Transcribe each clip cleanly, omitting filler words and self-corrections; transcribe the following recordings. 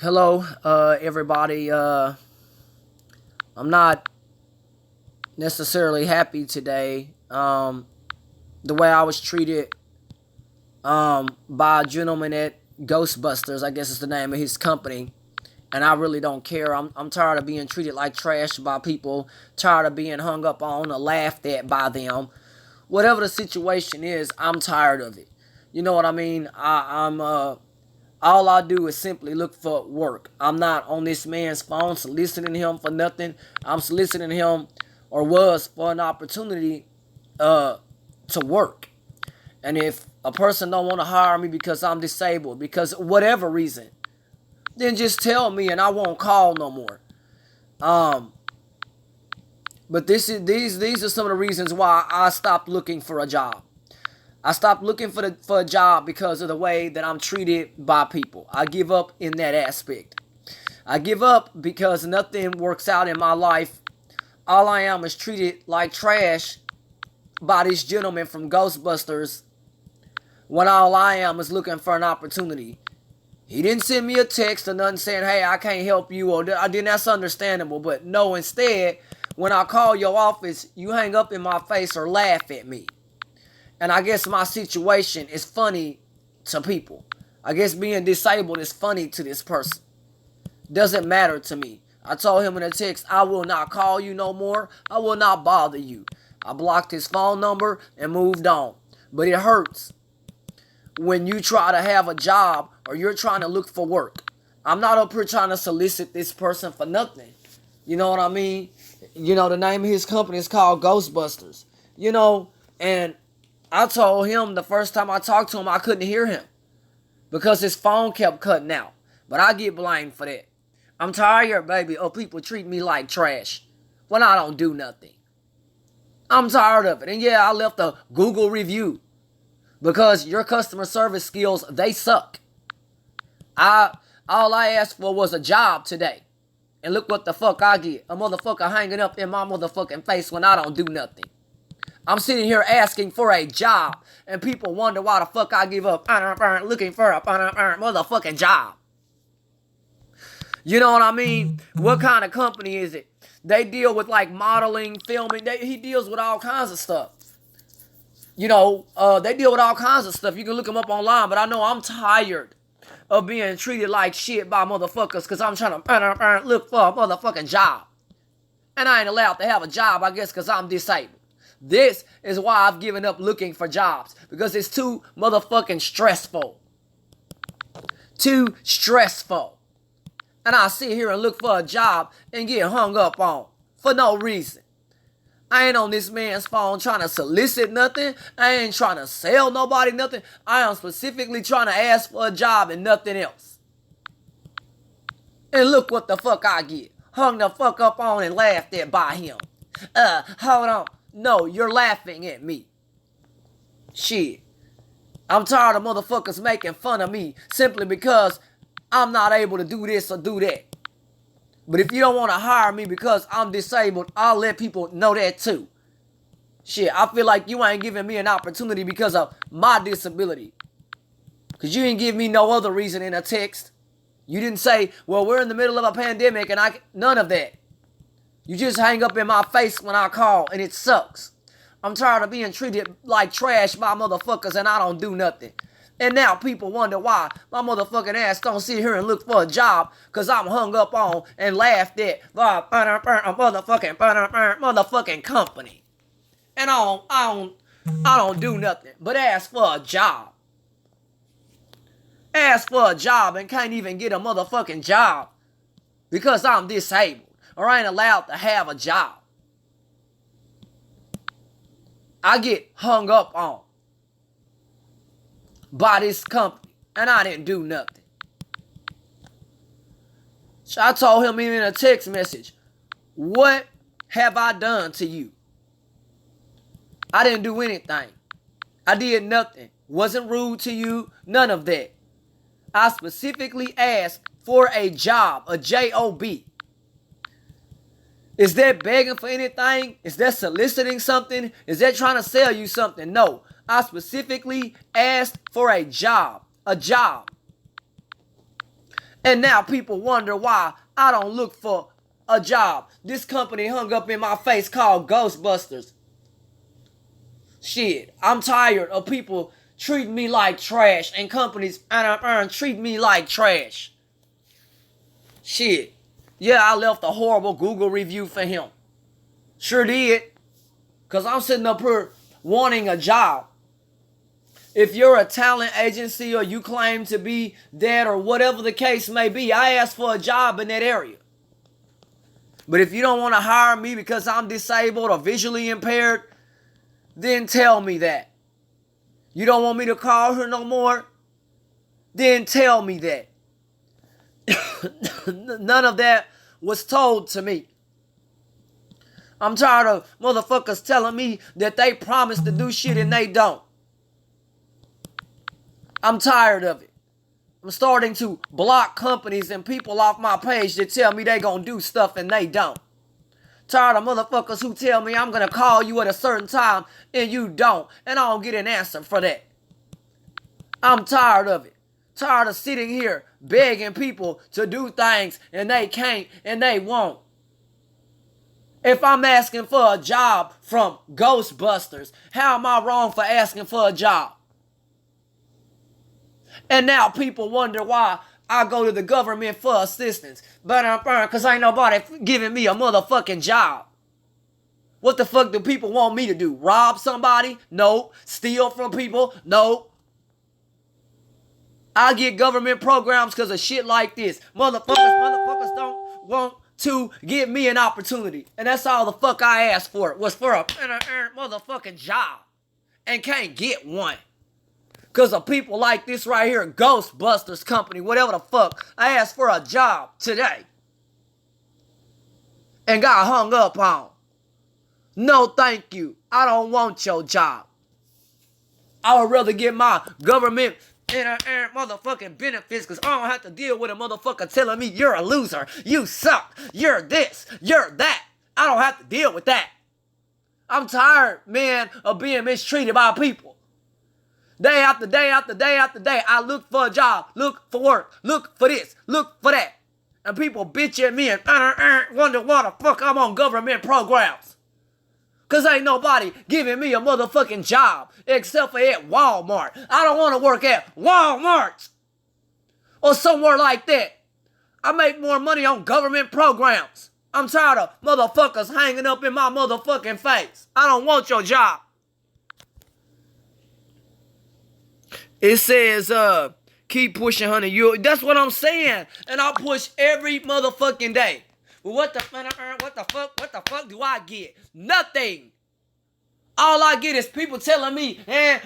Hello, everybody. I'm not necessarily happy today. The way I was treated by a gentleman at Ghostbusters, I guess is the name of his company, and I really don't care. I'm tired of being treated like trash by people. Tired of being hung up on or laughed at by them. Whatever the situation is, I'm tired of it. You know what I mean? I'm all I do is simply look for work. I'm not on this man's phone soliciting him for nothing. I'm soliciting him, or was, for an opportunity uh to work. And if a person don't want to hire me because I'm disabled, because whatever reason, then just tell me and I won't call no more. Um but these are some of the reasons why I stopped looking for a job. I stopped looking for a job because of the way that I'm treated by people. I give up in that aspect. I give up because nothing works out in my life. All I am is treated like trash by this gentleman from Ghostbusters when all I am is looking for an opportunity. He didn't send me a text or nothing saying, hey, I can't help you, or I didn't. That's understandable. But no, instead, when I call your office, you hang up in my face or laugh at me. And I guess my situation is funny to people. I guess being disabled is funny to this person. Doesn't matter to me. I told him in a text, I will not call you no more. I will not bother you. I blocked his phone number and moved on. But it hurts when you try to have a job or you're trying to look for work. I'm not up here trying to solicit this person for nothing. You know what I mean? The name of his company is called Ghostbusters. And I told him the first time I talked to him, I couldn't hear him because his phone kept cutting out. But I get blamed for that. I'm tired, baby, of people treating me like trash when I don't do nothing. I'm tired of it. And yeah, I left a Google review because your customer service skills, they suck. All I asked for was a job today. And look what the fuck I get. A motherfucker hanging up in my motherfucking face when I don't do nothing. I'm sitting here asking for a job, and people wonder why the fuck I give up looking for a motherfucking job. You know what I mean? What kind of company is it? They deal with like modeling, filming. He deals with all kinds of stuff. They deal with all kinds of stuff. You can look them up online, but I know I'm tired of being treated like shit by motherfuckers because I'm trying to look for a motherfucking job. And I ain't allowed to have a job, I guess, because I'm disabled. This is why I've given up looking for jobs. Because it's too motherfucking stressful. Too stressful. And I sit here and look for a job and get hung up on. For no reason. I ain't on this man's phone trying to solicit nothing. I ain't trying to sell nobody nothing. I am specifically trying to ask for a job and nothing else. And look what the fuck I get. Hung the fuck up on and laughed at by him. Hold on. No, you're laughing at me. Shit. I'm tired of motherfuckers making fun of me simply because I'm not able to do this or do that. But if you don't want to hire me because I'm disabled, I'll let people know that too. Shit, I feel like you ain't giving me an opportunity because of my disability. Because you didn't give me no other reason in a text. You didn't say, well, we're in the middle of a pandemic and none of that. You just hang up in my face when I call, and it sucks. I'm tired of being treated like trash by motherfuckers, and I don't do nothing. And now people wonder why my motherfucking ass don't sit here and look for a job because I'm hung up on and laughed at by a motherfucking company. And I don't do nothing but ask for a job. Ask for a job and can't even get a motherfucking job because I'm disabled. Or I ain't allowed to have a job. I get hung up on by this company. And I didn't do nothing. So I told him in a text message, what have I done to you? I didn't do anything. I did nothing. Wasn't rude to you. None of that. I specifically asked for a job. A job. Is that begging for anything? Is that soliciting something? Is that trying to sell you something? No. I specifically asked for a job. A job. And now people wonder why I don't look for a job. This company hung up in my face called Ghostbusters. Shit, I'm tired of people treating me like trash and companies treat me like trash. Shit. Yeah, I left a horrible Google review for him. Sure did. Because I'm sitting up here wanting a job. If you're a talent agency or you claim to be that or whatever the case may be, I asked for a job in that area. But if you don't want to hire me because I'm disabled or visually impaired, then tell me that. You don't want me to call her no more? Then tell me that. None of that was told to me. I'm tired of motherfuckers telling me that they promise to do shit and they don't. I'm tired of it. I'm starting to block companies and people off my page that tell me they gonna do stuff and they don't. Tired of motherfuckers who tell me I'm gonna call you at a certain time and you don't, and I don't get an answer for that. I'm tired of it. Tired of sitting here begging people to do things and they can't and they won't. If I'm asking for a job from Ghostbusters, how am I wrong for asking for a job? And now people wonder why I go to the government for assistance. But because ain't nobody giving me a motherfucking job. What the fuck do people want me to do? Rob somebody? No. Steal from people? No. I get government programs because of shit like this. Motherfuckers don't want to give me an opportunity. And that's all the fuck I asked for. Was for a motherfucking job. And can't get one. Because of people like this right here, Ghostbusters company, whatever the fuck. I asked for a job today. And got hung up on. No thank you. I don't want your job. I would rather get my government motherfucking benefits because I don't have to deal with a motherfucker telling me you're a loser. You suck. You're this. You're that. I don't have to deal with that. I'm tired, man, of being mistreated by people. Day after day after day after day, I look for a job, look for work, look for this, look for that. And people bitch at me and wonder why the fuck I'm on government programs. Because ain't nobody giving me a motherfucking job except for at Walmart. I don't want to work at Walmart or somewhere like that. I make more money on government programs. I'm tired of motherfuckers hanging up in my motherfucking face. I don't want your job. It says, keep pushing, honey. That's what I'm saying. And I push every motherfucking day. But what the fuck do I get? Nothing. All I get is people telling me,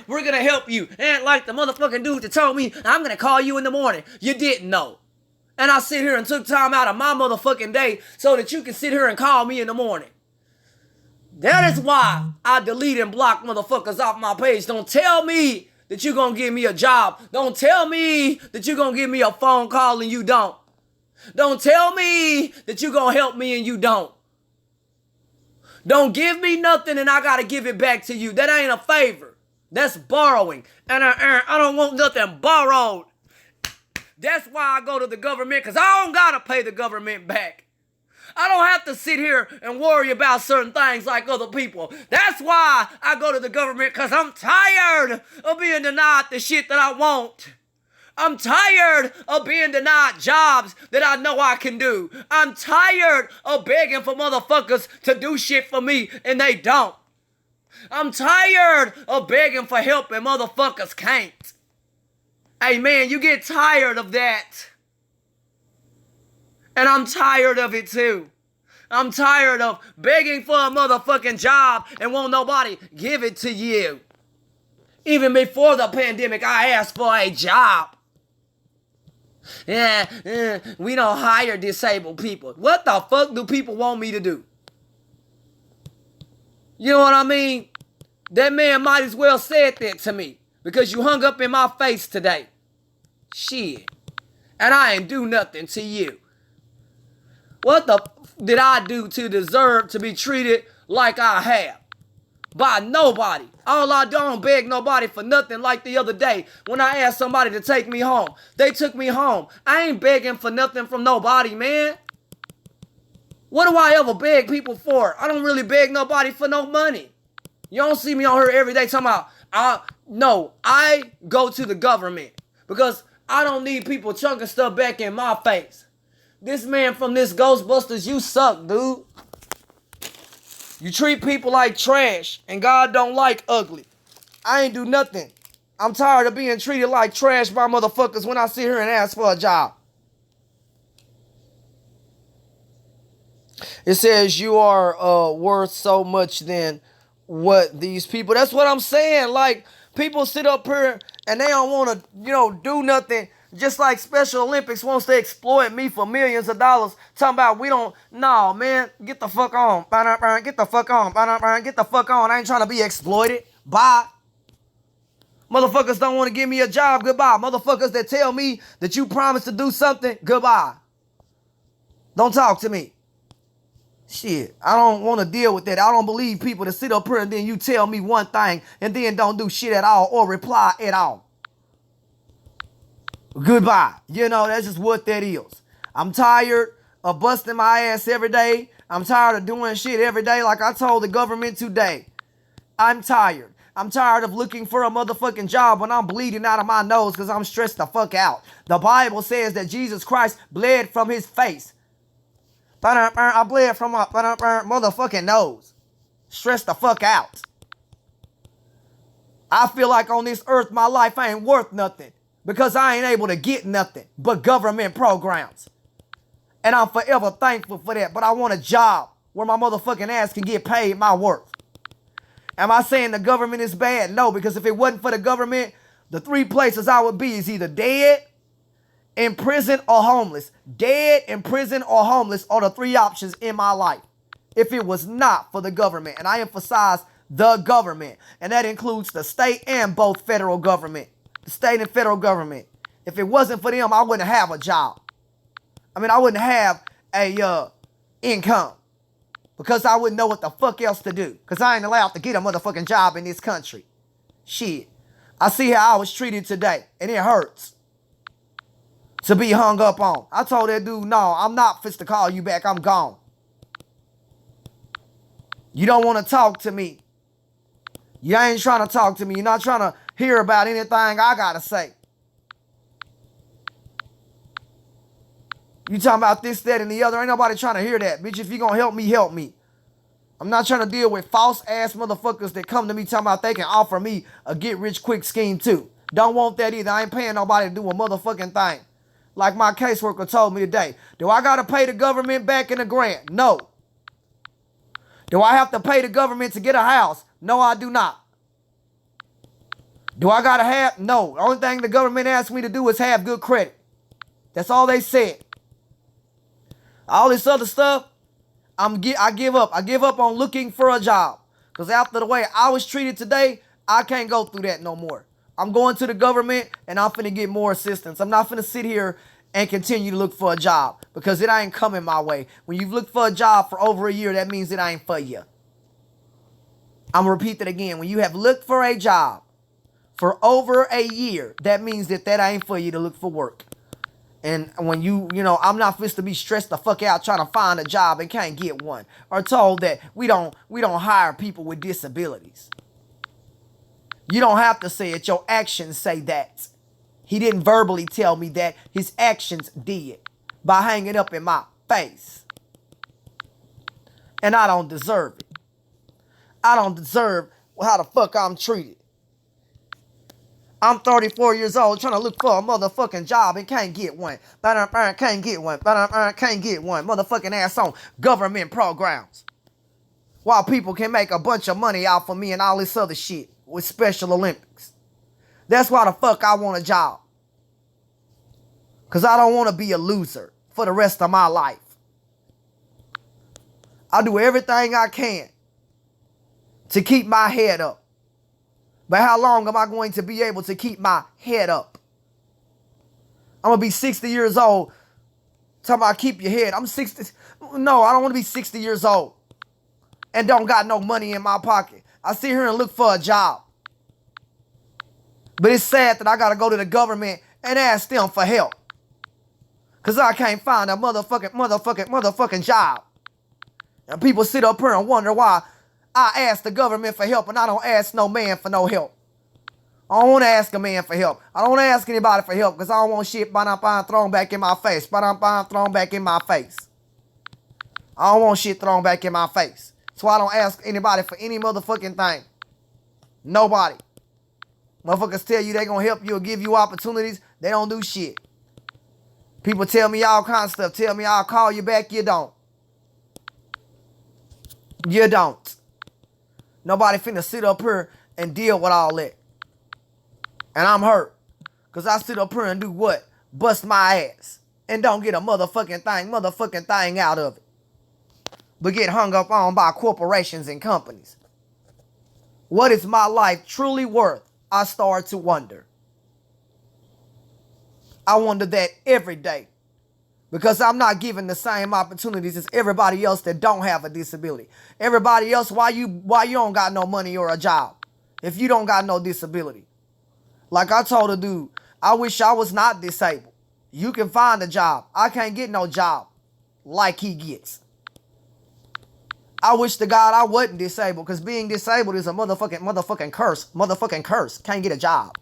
we're going to help you. And like the motherfucking dude that told me, I'm going to call you in the morning. You didn't know. And I sit here and took time out of my motherfucking day so that you can sit here and call me in the morning. That is why I delete and block motherfuckers off my page. Don't tell me that you're going to give me a job. Don't tell me that you're going to give me a phone call and you don't. Don't tell me that you're going to help me and you don't. Don't give me nothing and I got to give it back to you. That ain't a favor. That's borrowing. And I don't want nothing borrowed. That's why I go to the government, because I don't got to pay the government back. I don't have to sit here and worry about certain things like other people. That's why I go to the government, because I'm tired of being denied the shit that I want. I'm tired of being denied jobs that I know I can do. I'm tired of begging for motherfuckers to do shit for me and they don't. I'm tired of begging for help and motherfuckers can't. Hey man, you get tired of that. And I'm tired of it too. I'm tired of begging for a motherfucking job and won't nobody give it to you. Even before the pandemic, I asked for a job. We don't hire disabled people. What the fuck do people want me to do? You know what I mean? That man might as well said that to me because you hung up in my face today. Shit. And I ain't do nothing to you. What the did I do to deserve to be treated like I have? by nobody. All I don't beg nobody for nothing. Like the other day when I asked somebody to take me home. They took me home. I ain't begging for nothing from nobody, man. What do I ever beg people for? I don't really beg nobody for no money. You don't see me on here every day talking about, I go to the government because I don't need people chunking stuff back in my face. This man from this Ghostbusters, you suck, dude. You treat people like trash, and God don't like ugly. I ain't do nothing. I'm tired of being treated like trash by motherfuckers when I sit here and ask for a job. It says you are worth so much than what these people. That's what I'm saying. Like, people sit up here and they don't want to, do nothing. Just like Special Olympics wants to exploit me for millions of dollars. Talking about we don't. No, man. Get the fuck on. Get the fuck on. Get the fuck on. I ain't trying to be exploited. Bye. Motherfuckers don't want to give me a job. Goodbye. Motherfuckers that tell me that you promised to do something. Goodbye. Don't talk to me. Shit, I don't want to deal with that. I don't believe people that sit up here and then you tell me one thing and then don't do shit at all or reply at all. Goodbye. That's just what that is. I'm tired of busting my ass every day. I'm tired of doing shit every day like I told the government today. I'm tired. I'm tired of looking for a motherfucking job when I'm bleeding out of my nose because I'm stressed the fuck out. The Bible says that Jesus Christ bled from his face. I bled from my motherfucking nose. Stressed the fuck out. I feel like on this earth my life ain't worth nothing because I ain't able to get nothing but government programs. And I'm forever thankful for that. But I want a job where my motherfucking ass can get paid my worth. Am I saying the government is bad? No, because if it wasn't for the government, the three places I would be is either dead, in prison, or homeless. Dead, in prison, or homeless are the three options in my life. If it was not for the government, and I emphasize the government, and that includes the state and both federal government. The state and federal government. If it wasn't for them, I wouldn't have a job. I wouldn't have a income. Because I wouldn't know what the fuck else to do. Because I ain't allowed to get a motherfucking job in this country. Shit. I see how I was treated today, and it hurts to be hung up on. I told that dude, no, I'm not fit to call you back. I'm gone. You don't want to talk to me. You ain't trying to talk to me. You're not trying to hear about anything I got to say. You talking about this, that, and the other. Ain't nobody trying to hear that. Bitch, if you going to help me, help me. I'm not trying to deal with false-ass motherfuckers that come to me talking about they can offer me a get-rich-quick scheme, too. Don't want that either. I ain't paying nobody to do a motherfucking thing. Like my caseworker told me today. Do I got to pay the government back in a grant? No. Do I have to pay the government to get a house? No, I do not. Do I got to have? No. The only thing the government asked me to do is have good credit. That's all they said. All this other stuff, I give up. I give up on looking for a job. Because after the way I was treated today, I can't go through that no more. I'm going to the government and I'm finna get more assistance. I'm not finna sit here and continue to look for a job because it ain't coming my way. When you've looked for a job for over a year, that means it ain't for you. I'm gonna repeat that again. When you have looked for a job for over a year, that means that ain't for you to look for work. And when I'm not supposed to be stressed the fuck out trying to find a job and can't get one. Or told that we don't hire people with disabilities. You don't have to say it. Your actions say that. He didn't verbally tell me that. His actions did. By hanging up in my face. And I don't deserve it. I don't deserve how the fuck I'm treated. I'm 34 years old trying to look for a motherfucking job and can't get one. Can't get one. Can't get one. Motherfucking ass on government programs. While people can make a bunch of money off of me and all this other shit with Special Olympics. That's why the fuck I want a job. Because I don't want to be a loser for the rest of my life. I do everything I can to keep my head up. But how long am I going to be able to keep my head up? I'm going to be 60 years old. Talking about keep your head. I'm 60. No, I don't want to be 60 years old. And don't got no money in my pocket. I sit here and look for a job. But it's sad that I gotta go to the government and ask them for help. Cause I can't find a motherfucking job. And people sit up here and wonder why I ask the government for help and I don't ask no man for no help. I don't want to ask a man for help. I don't want to ask anybody for help because I don't want shit thrown back in my face. Thrown back in my face. I don't want shit thrown back in my face. So I don't ask anybody for any motherfucking thing. Nobody. Motherfuckers tell you they gonna help you or give you opportunities. They don't do shit. People tell me all kinds of stuff. Tell me I'll call you back. You don't. You don't. Nobody finna sit up here and deal with all that. And I'm hurt. Because I sit up here and do what? Bust my ass. And don't get a motherfucking thing out of it. But get hung up on by corporations and companies. What is my life truly worth? I start to wonder. I wonder that every day. Because I'm not given the same opportunities as everybody else that don't have a disability. Everybody else, why you don't got no money or a job if you don't got no disability? Like I told a dude, I wish I was not disabled. You can find a job. I can't get no job like he gets. I wish to God I wasn't disabled because being disabled is a motherfucking curse. Motherfucking curse. Can't get a job.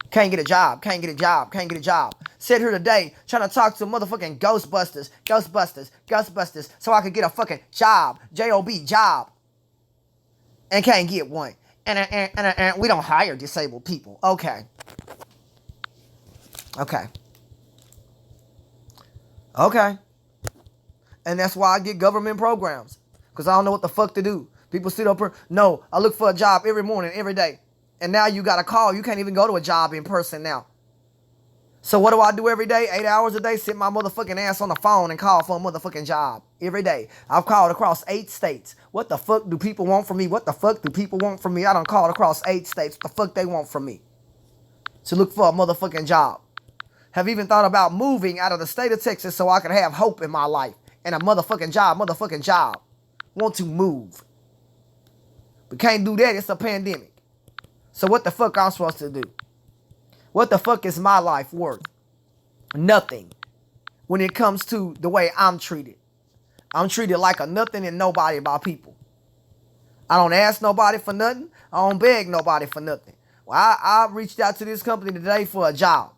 Can't get a job. Can't get a job. Can't get a job. Sit here today trying to talk to motherfucking Ghostbusters so I could get a fucking job. J-O-B, job. And can't get one. And we don't hire disabled people. Okay. And that's why I get government programs. Because I don't know what the fuck to do. People sit up here. No, I look for a job every morning, every day. And now you got to call. You can't even go to a job in person now. So what do I do every day? 8 hours a day? Sit my motherfucking ass on the phone and call for a motherfucking job. Every day. I've called across 8 states. What the fuck do people want from me? What the fuck do people want from me? I done called across 8 states. What the fuck they want from me? To look for a motherfucking job. Have even thought about moving out of the state of Texas so I can have hope in my life. And a motherfucking job. Want to move. But can't do that. It's a pandemic. So what the fuck I'm supposed to do? What the fuck is my life worth? Nothing. When it comes to the way I'm treated. I'm treated like a nothing and nobody by people. I don't ask nobody for nothing. I don't beg nobody for nothing. Well, I reached out to this company today for a job.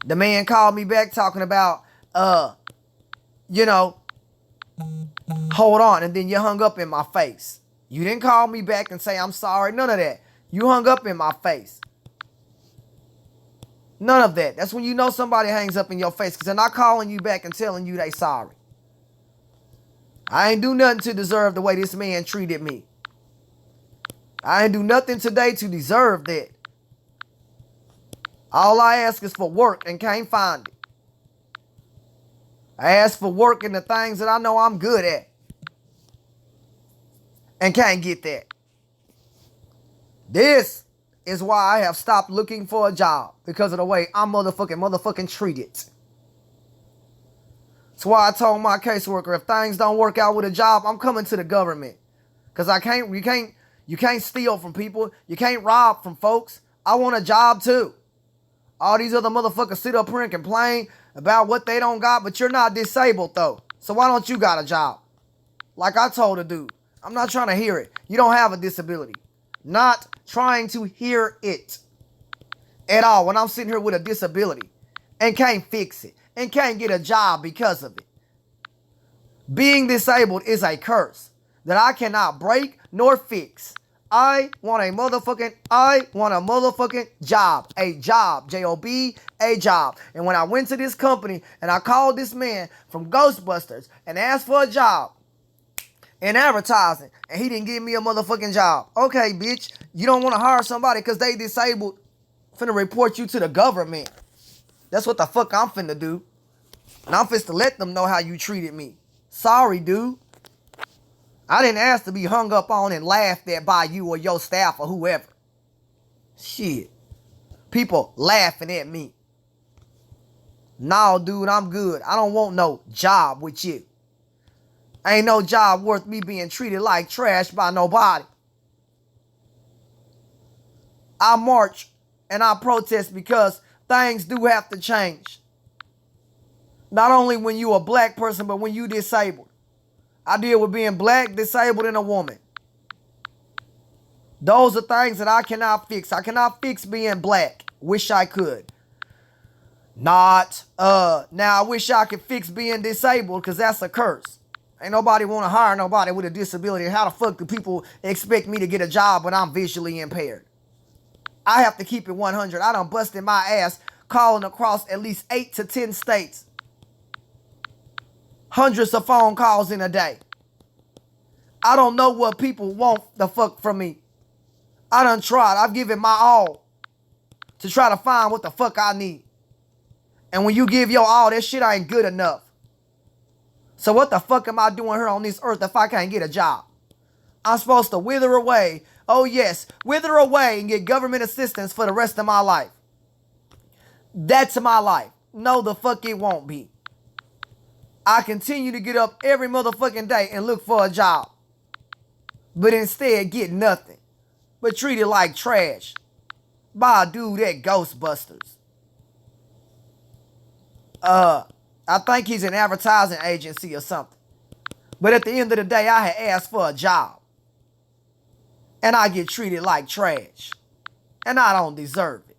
The man called me back talking about, hold on. And then you hung up in my face. You didn't call me back and say I'm sorry. None of that. You hung up in my face. None of that. That's when you know somebody hangs up in your face because they're not calling you back and telling you they sorry. I ain't do nothing to deserve the way this man treated me. I ain't do nothing today to deserve that. All I ask is for work and can't find it. I ask for work in the things that I know I'm good at. And can't get that. This is why I have stopped looking for a job. Because of the way I'm motherfucking treated. That's why I told my caseworker, if things don't work out with a job, I'm coming to the government. Because you can't steal from people. You can't rob from folks. I want a job too. All these other motherfuckers sit up here and complain about what they don't got, but you're not disabled though. So why don't you got a job? Like I told a dude, I'm not trying to hear it. You don't have a disability. Not trying to hear it at all when I'm sitting here with a disability and can't fix it and can't get a job because of it. Being disabled is a curse that I cannot break nor fix. I want a motherfucking job. A job. J-O-B, a job. And when I went to this company and I called this man from Ghostbusters and asked for a job in advertising, and he didn't give me a motherfucking job. Okay, bitch, you don't want to hire somebody because they disabled. Finna report you to the government. That's what the fuck I'm finna do. And I'm finna let them know how you treated me. Sorry, dude. I didn't ask to be hung up on and laughed at by you or your staff or whoever. Shit. People laughing at me. No, dude, I'm good. I don't want no job with you. Ain't no job worth me being treated like trash by nobody. I march and I protest because things do have to change. Not only when you a black person, but when you disabled. I deal with being black, disabled, and a woman. Those are things that I cannot fix. I cannot fix being black. Wish I could. Not. Now I wish I could fix being disabled because that's a curse. Ain't nobody want to hire nobody with a disability. How the fuck do people expect me to get a job when I'm visually impaired? I have to keep it 100. I done busted my ass calling across at least 8 to 10 states. Hundreds of phone calls in a day. I don't know what people want the fuck from me. I done tried. I've given my all to try to find what the fuck I need. And when you give your all, that shit ain't good enough. So what the fuck am I doing here on this earth if I can't get a job? I'm supposed to wither away. Oh yes, wither away and get government assistance for the rest of my life. That's my life. No, the fuck it won't be. I continue to get up every motherfucking day and look for a job. But instead get nothing. But treated like trash by a dude at Ghostbusters. I think he's an advertising agency or something. But at the end of the day, I had asked for a job. And I get treated like trash. And I don't deserve it.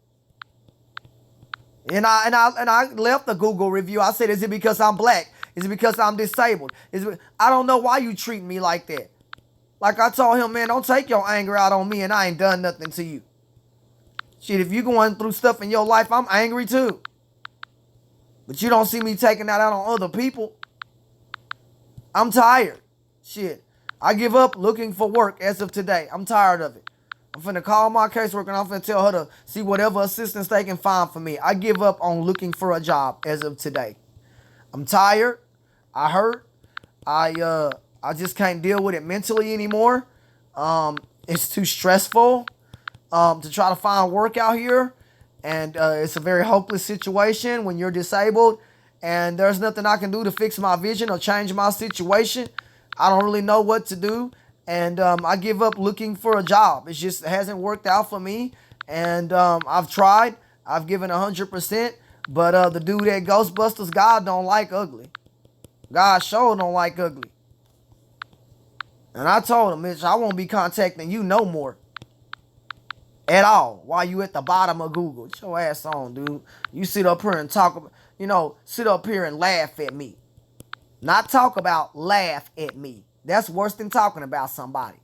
And I left a Google review. I said, is it because I'm black? Is it because I'm disabled? I don't know why you treat me like that. Like I told him, man, don't take your anger out on me and I ain't done nothing to you. Shit, if you going through stuff in your life, I'm angry too. But you don't see me taking that out on other people. I'm tired. Shit. I give up looking for work as of today. I'm tired of it. I'm finna call my caseworker and I'm finna tell her to see whatever assistance they can find for me. I give up on looking for a job as of today. I'm tired. I hurt. I just can't deal with it mentally anymore. It's too stressful to try to find work out here. And it's a very hopeless situation when you're disabled. And there's nothing I can do to fix my vision or change my situation. I don't really know what to do. And I give up looking for a job. It hasn't worked out for me. And I've tried. I've given 100%. But the dude at Ghostbusters, God don't like ugly. God sure don't like ugly. And I told him, Mitch, I won't be contacting you no more. At all. While you at the bottom of Google. Get your ass on, dude. You sit up here and talk, sit up here and laugh at me. Not talk about, laugh at me. That's worse than talking about somebody.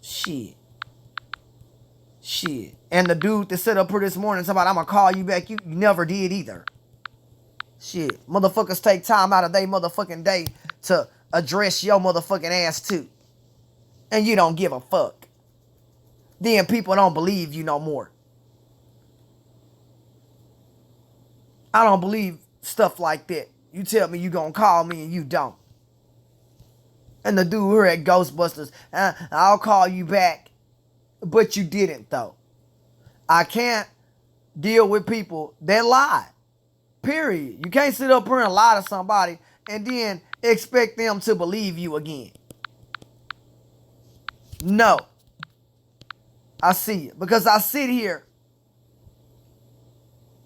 Shit. And the dude that sit up here this morning talking about, I'm going to call you back. You never did either. Shit. Motherfuckers take time out of their motherfucking day to address your motherfucking ass too. And you don't give a fuck. Then people don't believe you no more. I don't believe stuff like that. You tell me you gonna call me and you don't. And the dude here at Ghostbusters, I'll call you back. But you didn't though. I can't deal with people that lie. Period. You can't sit up here and lie to somebody and then expect them to believe you again. No. I see it. Because I sit here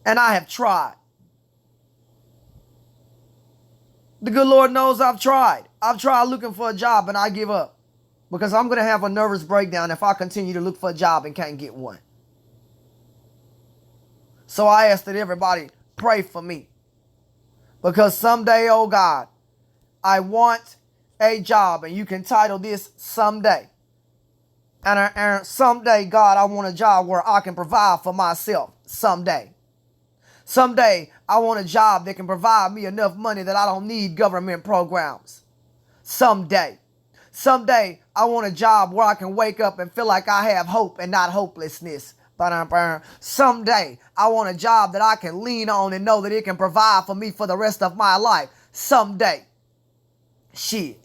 and I have tried. The good Lord knows I've tried. I've tried looking for a job and I give up. Because I'm going to have a nervous breakdown if I continue to look for a job and can't get one. So I ask that everybody pray for me. Because someday, oh God, I want a job. And you can title this Someday. And someday, God, I want a job where I can provide for myself. Someday. Someday, I want a job that can provide me enough money that I don't need government programs. Someday. Someday, I want a job where I can wake up and feel like I have hope and not hopelessness. Someday, I want a job that I can lean on and know that it can provide for me for the rest of my life. Someday. Shit.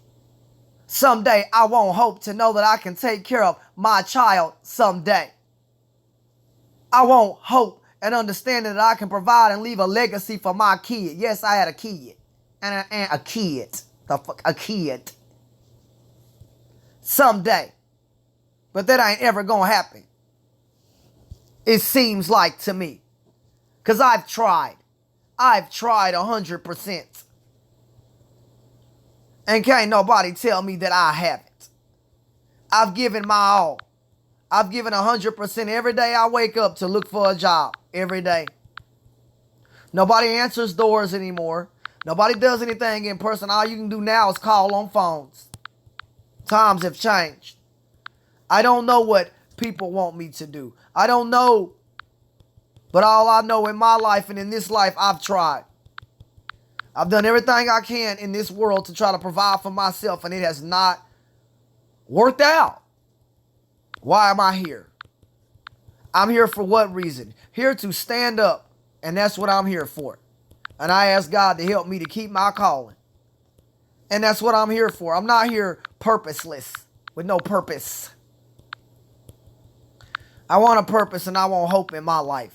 Someday, I want hope to know that I can take care of my child someday. I want hope and understanding that I can provide and leave a legacy for my kid. Yes, I had a kid. And a kid. The fuck, a kid. Someday. But that ain't ever gonna happen. It seems like to me. Because I've tried. I've tried 100%. And can't nobody tell me that I haven't. I've given my all. I've given 100% every day I wake up to look for a job. Every day. Nobody answers doors anymore. Nobody does anything in person. All you can do now is call on phones. Times have changed. I don't know what people want me to do. I don't know. But all I know in my life and in this life, I've tried. I've done everything I can in this world to try to provide for myself, and it has not worked out. Why am I here? I'm here for what reason? Here to stand up, and that's what I'm here for. And I ask God to help me to keep my calling. And that's what I'm here for. I'm not here purposeless, with no purpose. I want a purpose and I want hope in my life.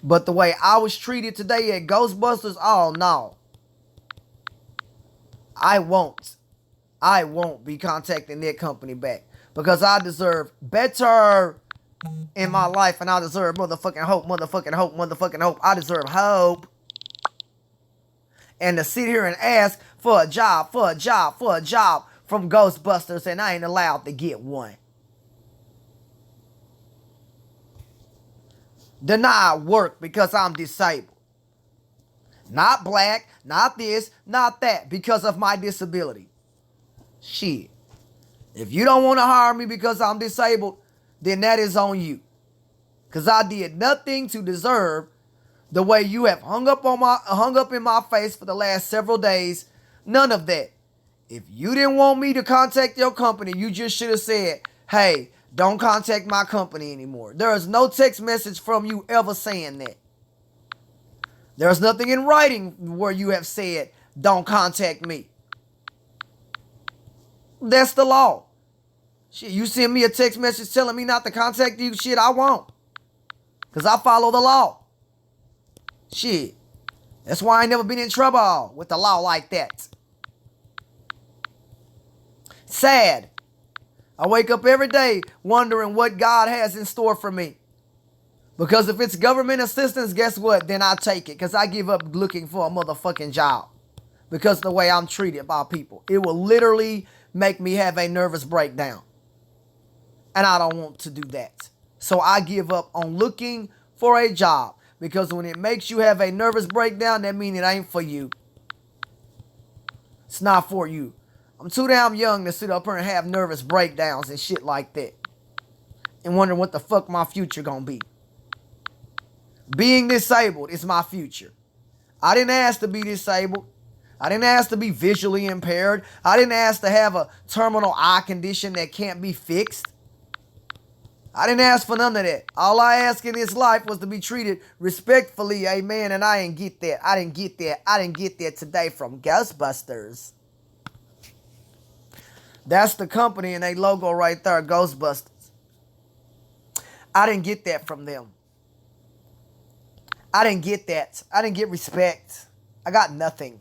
But the way I was treated today at Ghostbusters, oh no. I won't be contacting that company back. Because I deserve better in my life. And I deserve motherfucking hope, motherfucking hope, motherfucking hope. I deserve hope. And to sit here and ask for a job from Ghostbusters, and I ain't allowed to get one. Deny work because I'm disabled. Not black, not this, not that, because of my disability. Shit. If you don't want to hire me because I'm disabled, then that is on you. Because I did nothing to deserve the way you have hung up in my face for the last several days. None of that. If you didn't want me to contact your company, you just should have said, hey, don't contact my company anymore. There is no text message from you ever saying that. There's nothing in writing where you have said, don't contact me. That's the law. Shit, you send me a text message telling me not to contact you, shit, I won't. Because I follow the law. Shit. That's why I ain't never been in trouble with the law like that. Sad. I wake up every day wondering what God has in store for me. Because if it's government assistance, guess what? Then I take it. Because I give up looking for a motherfucking job. Because of the way I'm treated by people. It will literally make me have a nervous breakdown. And I don't want to do that. So I give up on looking for a job. Because when it makes you have a nervous breakdown, that means it ain't for you. It's not for you. I'm too damn young to sit up here and have nervous breakdowns and shit like that. And wondering what the fuck my future gonna be. Being disabled is my future. I didn't ask to be disabled. I didn't ask to be visually impaired. I didn't ask to have a terminal eye condition that can't be fixed. I didn't ask for none of that. All I asked in this life was to be treated respectfully, amen, and I didn't get that. I didn't get that today from Ghostbusters. That's the company and their logo right there, Ghostbusters. I didn't get that from them. I didn't get that. I didn't get respect. I got nothing.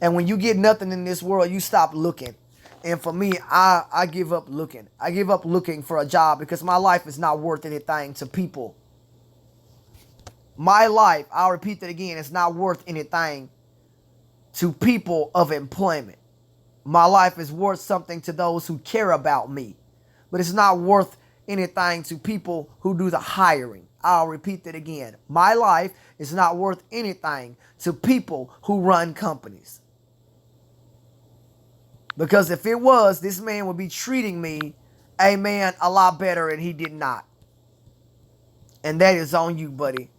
And when you get nothing in this world, you stop looking. And for me, I give up looking. I give up looking for a job because my life is not worth anything to people. My life, I'll repeat that again, is not worth anything to people of employment. My life is worth something to those who care about me. But it's not worth anything to people who do the hiring. I'll repeat that again. My life is not worth anything to people who run companies. Because if it was, this man would be treating me, amen, a lot better, and he did not. And that is on you, buddy.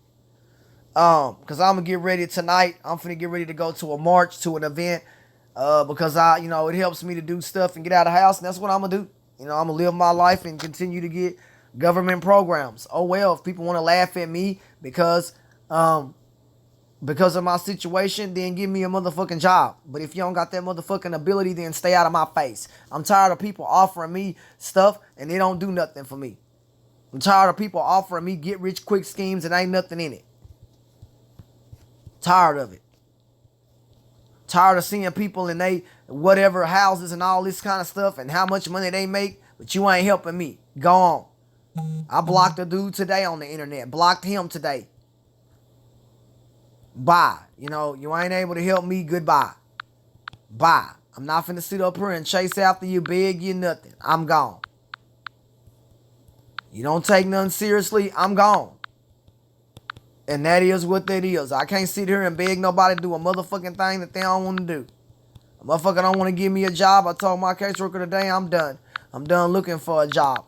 Because I'm going to get ready tonight. I'm finna get ready to go to a march, to an event. Because it helps me to do stuff and get out of the house, and that's what I'm going to do. I'm going to live my life and continue to get government programs. Oh, well, if people want to laugh at me because of my situation, then give me a motherfucking job. But if you don't got that motherfucking ability, then stay out of my face. I'm tired of people offering me stuff and they don't do nothing for me. I'm tired of people offering me get rich quick schemes and ain't nothing in it. Tired of it. Tired of seeing people in they whatever houses and all this kind of stuff and how much money they make, but you ain't helping me. Go on. I blocked a dude today on the internet. Blocked him today. Bye. You ain't able to help me. Goodbye. Bye. I'm not finna sit up here and chase after you, beg you nothing. I'm gone. You don't take nothing seriously, I'm gone. And that is what that is. I can't sit here and beg nobody to do a motherfucking thing that they don't want to do. A motherfucker don't want to give me a job. I told my caseworker today, I'm done. I'm done looking for a job.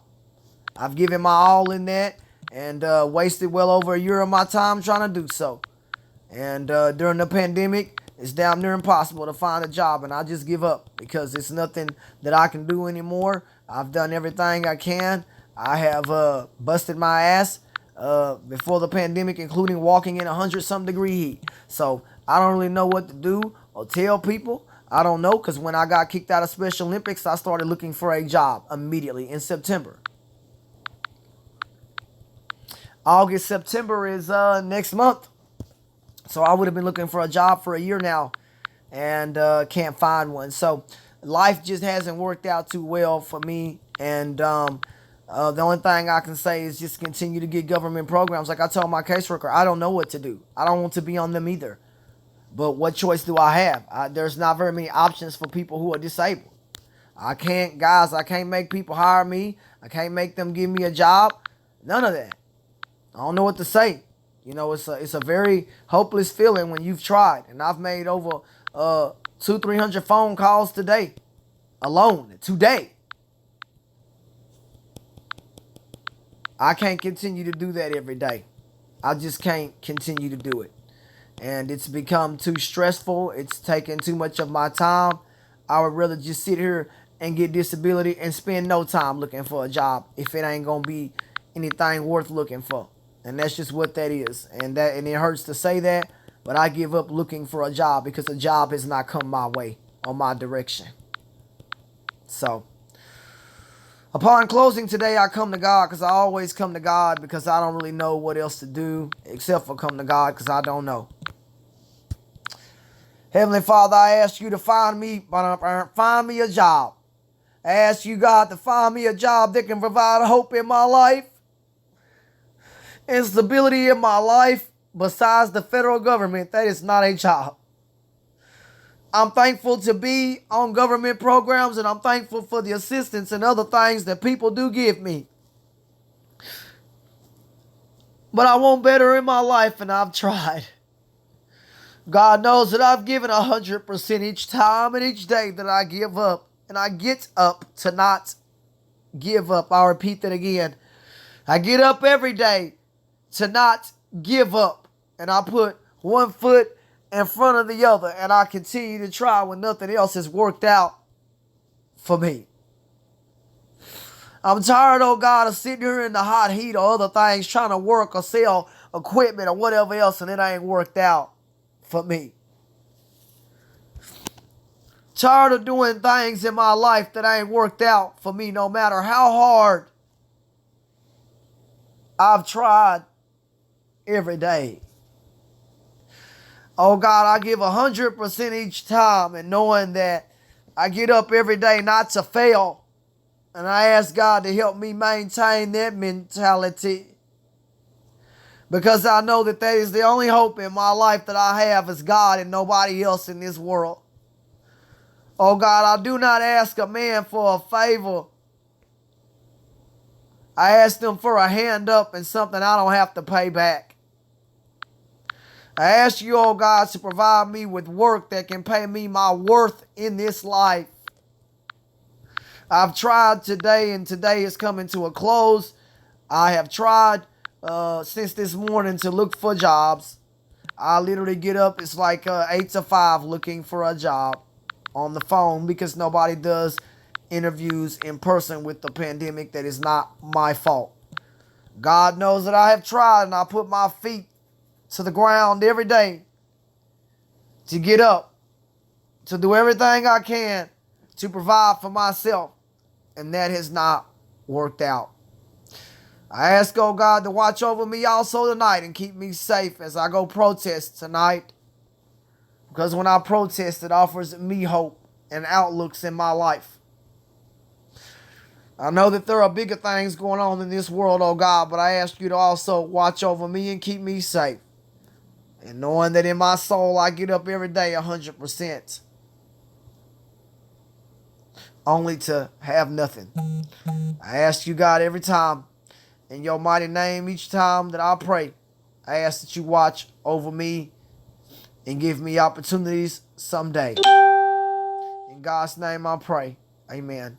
I've given my all in that and wasted well over a year of my time trying to do so. And during the pandemic, it's damn near impossible to find a job, and I just give up because it's nothing that I can do anymore. I've done everything I can. I have busted my ass before the pandemic, including walking in 100-some degree heat. So I don't really know what to do or tell people. I don't know, because when I got kicked out of Special Olympics, I started looking for a job immediately in September. August, September is next month. So I would have been looking for a job for a year now and can't find one. So life just hasn't worked out too well for me. And the only thing I can say is just continue to get government programs. Like I told my caseworker, I don't know what to do. I don't want to be on them either. But what choice do I have? There's not very many options for people who are disabled. I can't make people hire me. I can't make them give me a job. None of that. I don't know what to say. It's a very hopeless feeling when you've tried. And I've made over 200-300 phone calls today. Alone. Today. I can't continue to do that every day. I just can't continue to do it. And it's become too stressful. It's taken too much of my time. I would rather just sit here and get disability and spend no time looking for a job if it ain't going to be anything worth looking for. And that's just what that is. And it hurts to say that, but I give up looking for a job because a job has not come my way or my direction. So, upon closing today, I come to God because I always come to God because I don't really know what else to do except for come to God because I don't know. Heavenly Father, I ask you to find me a job. I ask you, God, to find me a job that can provide hope in my life and stability in my life besides the federal government. That is not a job. I'm thankful to be on government programs, and I'm thankful for the assistance and other things that people do give me. But I want better in my life, and I've tried. God knows that I've given 100% each time and each day that I give up. And I get up to not give up. I'll repeat that again. I get up every day to not give up. And I put one foot in front of the other. And I continue to try when nothing else has worked out for me. I'm tired, oh God, of sitting here in the hot heat or other things trying to work or sell equipment or whatever else, and it ain't worked out for me. Tired of doing things in my life that ain't worked out for me, no matter how hard I've tried every day. Oh God, I give 100% each time, and knowing that I get up every day not to fail. And I ask God to help me maintain that mentality. Because I know that is the only hope in my life that I have is God and nobody else in this world. Oh God, I do not ask a man for a favor. I ask them for a hand up and something I don't have to pay back. I ask you, oh God, to provide me with work that can pay me my worth in this life. I've tried today, and today is coming to a close. I have tried since this morning to look for jobs. I literally get up, it's like 8 to 5 looking for a job on the phone because nobody does interviews in person with the pandemic. That is not my fault. God knows that I have tried, and I put my feet to the ground every day to get up, to do everything I can to provide for myself. And that has not worked out. I ask, oh God, to watch over me also tonight and keep me safe as I go protest tonight. Because when I protest, it offers me hope and outlooks in my life. I know that there are bigger things going on in this world, oh God, but I ask you to also watch over me and keep me safe. And knowing that in my soul I get up every day 100%. Only to have nothing. I ask you, God, every time, in your mighty name, each time that I pray, I ask that you watch over me and give me opportunities someday. In God's name I pray. Amen.